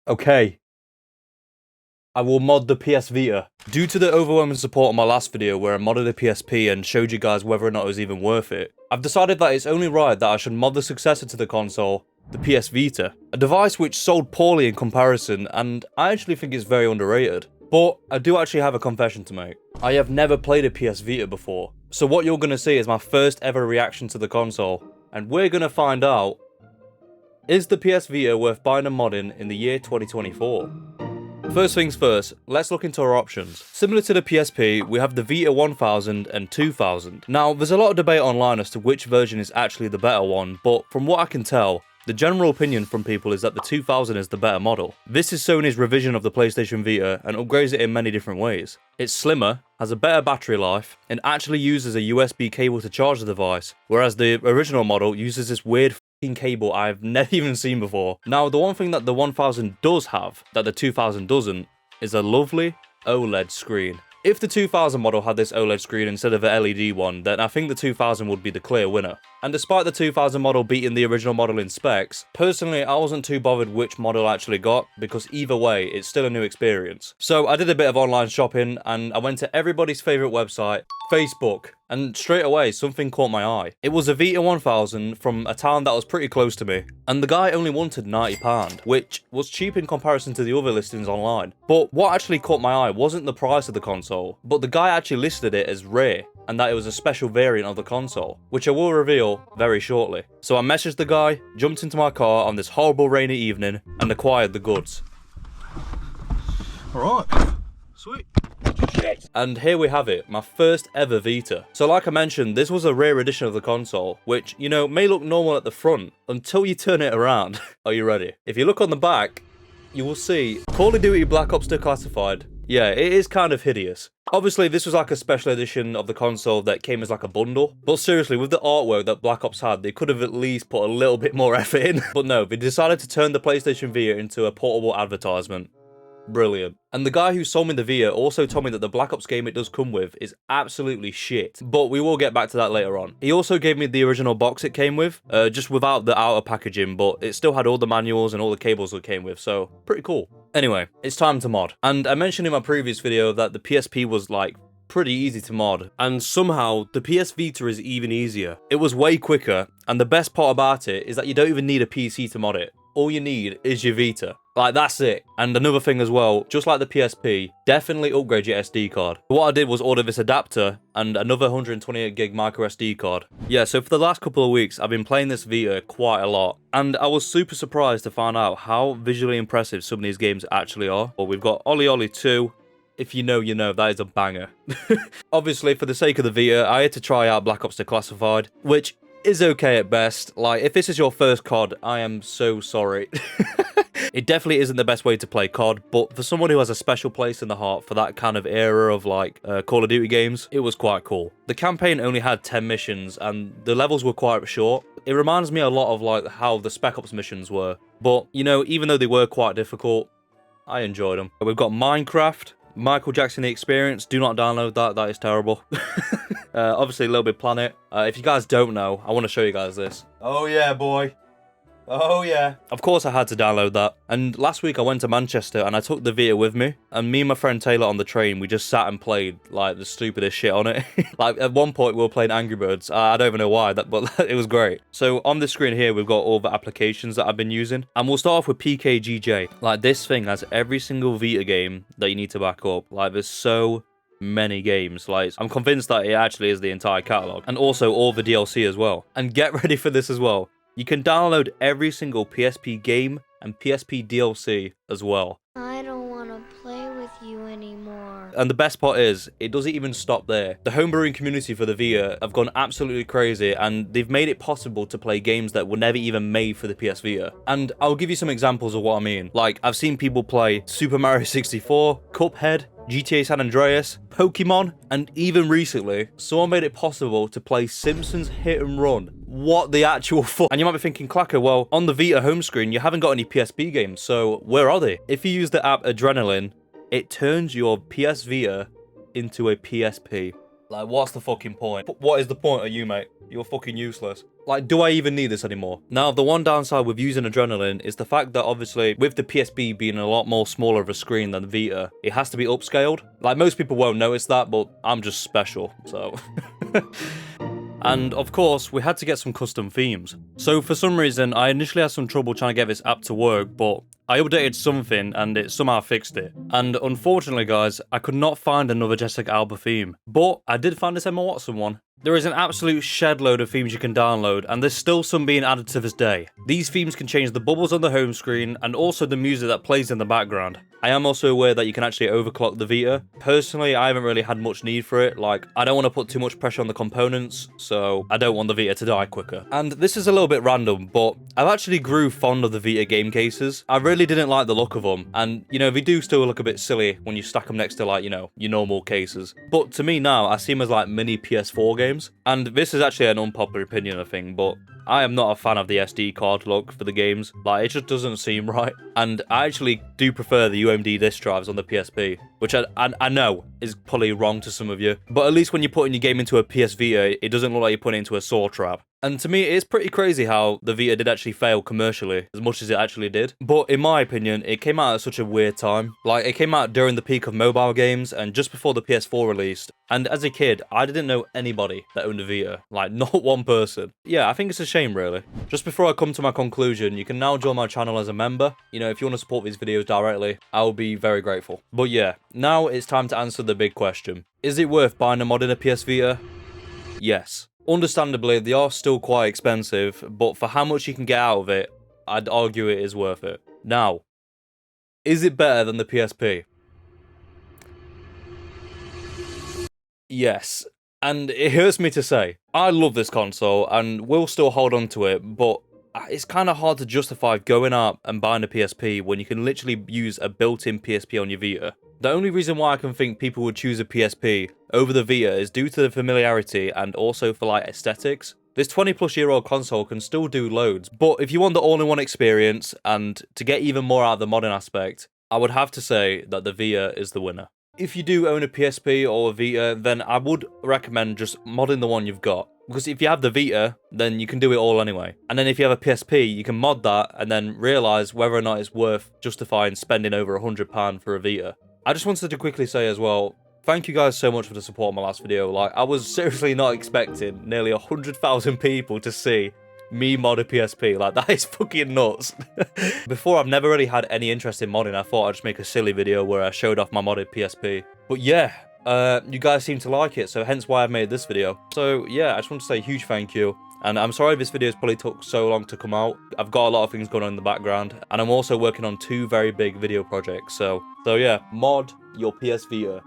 Okay, I will mod the PS Vita. Due to the overwhelming support on my last video where I modded the PSP and showed you guys whether or not it was even worth it, I've decided that it's only right that I should mod the successor to the console, the PS Vita. A device which sold poorly in comparison, and I actually think it's very underrated. But I do actually have a confession to make. I have never played a PS Vita before, so what you're gonna see is my first ever reaction to the console, and we're gonna find out, is the PS Vita worth buying and modding in the year 2024? First things first, let's look into our options. Similar to the PSP, we have the Vita 1000 and 2000. Now, there's a lot of debate online as to which version is actually the better one, but from what I can tell, the general opinion from people is that the 2000 is the better model. This is Sony's revision of the PlayStation Vita and upgrades it in many different ways. It's slimmer, has a better battery life, and actually uses a USB cable to charge the device, whereas the original model uses this weird cable I've never even seen before. Now, the one thing that the 1000 does have, that the 2000 doesn't, is a lovely OLED screen. If the 2000 model had this OLED screen instead of an LED one, then I think the 2000 would be the clear winner. And despite the 2000 model beating the original model in specs, personally I wasn't too bothered which model I actually got, because either way, it's still a new experience. So I did a bit of online shopping, and I went to everybody's favourite website, Facebook, and straight away something caught my eye. It was a Vita 1000 from a town that was pretty close to me, and the guy only wanted £90, which was cheap in comparison to the other listings online. But what actually caught my eye wasn't the price of the console, but the guy actually listed it as rare, and that it was a special variant of the console, which I will reveal very shortly. So I messaged the guy, jumped into my car on this horrible rainy evening, and acquired the goods. Alright, sweet. And here we have it, my first ever Vita. So like I mentioned, this was a rare edition of the console, which, you know, may look normal at the front, until you turn it around. Are you ready? If you look on the back, you will see Call of Duty Black Ops Declassified. Yeah, it is kind of hideous. Obviously, this was like a special edition of the console that came as like a bundle. But seriously, with the artwork that Black Ops had, they could have at least put a little bit more effort in. But no, they decided to turn the PlayStation Vita into a portable advertisement. Brilliant. And the guy who sold me the Vita also told me that the Black Ops game it does come with is absolutely shit, but we will get back to that later on. He also gave me the original box it came with, just without the outer packaging, but it still had all the manuals and all the cables it came with, so pretty cool. Anyway, it's time to mod. And I mentioned in my previous video that the PSP was like pretty easy to mod, and somehow the PS Vita is even easier. It was way quicker, and the best part about it is that you don't even need a PC to mod it. All you need is your Vita. Like, that's it. And another thing as well, just like the PSP, definitely upgrade your SD card. What I did was order this adapter and another 128GB micro SD card. Yeah, so for the last couple of weeks, I've been playing this Vita quite a lot, and I was super surprised to find out how visually impressive some of these games actually are. Well, we've got Ollie Ollie 2. If you know, you know, that is a banger. Obviously, for the sake of the Vita, I had to try out Black Ops Declassified, which is okay at best. Like, if this is your first COD, I am so sorry. It definitely isn't the best way to play COD, but for someone who has a special place in the heart for that kind of era of like Call of Duty games, it was quite cool. The campaign only had 10 missions and the levels were quite short. It reminds me a lot of like how the Spec Ops missions were, but you know, even though they were quite difficult, I enjoyed them. We've got Minecraft, Michael Jackson The Experience. Do not download that, that is terrible. Obviously Little Big Planet. If you guys don't know, I want to show you guys this. Oh yeah, boy. Oh yeah. Of course I had to download that. And last week I went to Manchester and I took the Vita with me. And me and my friend Taylor on the train, we just sat and played like the stupidest shit on it. Like at one point we were playing Angry Birds. I don't even know why, but it was great. So on the screen here, we've got all the applications that I've been using. And we'll start off with PKGJ. Like, this thing has every single Vita game that you need to back up. Like, there's so many games. Like, I'm convinced that it actually is the entire catalogue. And also all the DLC as well. And get ready for this as well. You can download every single PSP game and PSP DLC as well. I don't want to play with you anymore. And the best part is, it doesn't even stop there. The homebrewing community for the Vita have gone absolutely crazy, and they've made it possible to play games that were never even made for the PS Vita. And I'll give you some examples of what I mean. Like, I've seen people play Super Mario 64, Cuphead, GTA San Andreas, Pokemon, and even recently, someone made it possible to play Simpsons Hit and Run. What the actual fuck? And you might be thinking, Clacker, well, on the Vita home screen, you haven't got any PSP games, so where are they? If you use the app Adrenaline, it turns your PS Vita into a PSP. Like, what's the fucking point? What is the point of you, mate? You're fucking useless. Like, do I even need this anymore? Now, the one downside with using Adrenaline is the fact that obviously, with the PSP being a lot more smaller of a screen than the Vita, it has to be upscaled. Like, most people won't notice that, but I'm just special, so... And of course, we had to get some custom themes. So for some reason, I initially had some trouble trying to get this app to work, but I updated something and it somehow fixed it. And unfortunately guys, I could not find another Jessica Alba theme. But I did find this Emma Watson one. There is an absolute shed load of themes you can download, and there's still some being added to this day. These themes can change the bubbles on the home screen, and also the music that plays in the background. I am also aware that you can actually overclock the Vita. Personally, I haven't really had much need for it, like, I don't want to put too much pressure on the components, so I don't want the Vita to die quicker. And this is a little bit random, but I've actually grew fond of the Vita game cases. I really didn't like the look of them, and, you know, they do still look a bit silly when you stack them next to, like, you know, your normal cases. But to me now, I see them as, like, mini PS4 games. And this is actually an unpopular opinion, I think, but I am not a fan of the SD card look for the games. Like, it just doesn't seem right. And I actually do prefer the UMD disc drives on the PSP, which I know is probably wrong to some of you. But at least when you're putting your game into a PS Vita, it doesn't look like you're putting it into a saw trap. And to me, it's pretty crazy how the Vita did actually fail commercially, as much as it actually did. But in my opinion, it came out at such a weird time. Like, it came out during the peak of mobile games and just before the PS4 released. And as a kid, I didn't know anybody that owned a Vita. Like, not one person. Yeah, I think it's a shame, really. Just before I come to my conclusion, you can now join my channel as a member. You know, if you want to support these videos directly, I will be very grateful. But yeah, now it's time to answer the big question. Is it worth buying a mod in a PS Vita? Yes. Understandably, they are still quite expensive, but for how much you can get out of it, I'd argue it is worth it. Now, is it better than the PSP? Yes. And it hurts me to say, I love this console and will still hold on to it, but it's kind of hard to justify going out and buying a PSP when you can literally use a built-in PSP on your Vita. The only reason why I can think people would choose a PSP over the Vita is due to the familiarity and also for like aesthetics. This 20-plus-year-old console can still do loads, but if you want the all-in-one experience and to get even more out of the modern aspect, I would have to say that the Vita is the winner. If you do own a PSP or a Vita, then I would recommend just modding the one you've got. Because if you have the Vita, then you can do it all anyway. And then if you have a PSP, you can mod that and then realise whether or not it's worth justifying spending over £100 for a Vita. I just wanted to quickly say as well, thank you guys so much for the support on my last video. Like, I was seriously not expecting nearly 100,000 people to see me mod a PSP. Like, that is fucking nuts. Before, I've never really had any interest in modding. I thought I'd just make a silly video where I showed off my modded PSP. But yeah, you guys seem to like it, so hence why I've made this video. So yeah, I just want to say a huge thank you. And I'm sorry this video's probably took so long to come out. I've got a lot of things going on in the background, and I'm also working on 2 very big video projects. So yeah, mod your PS Vita.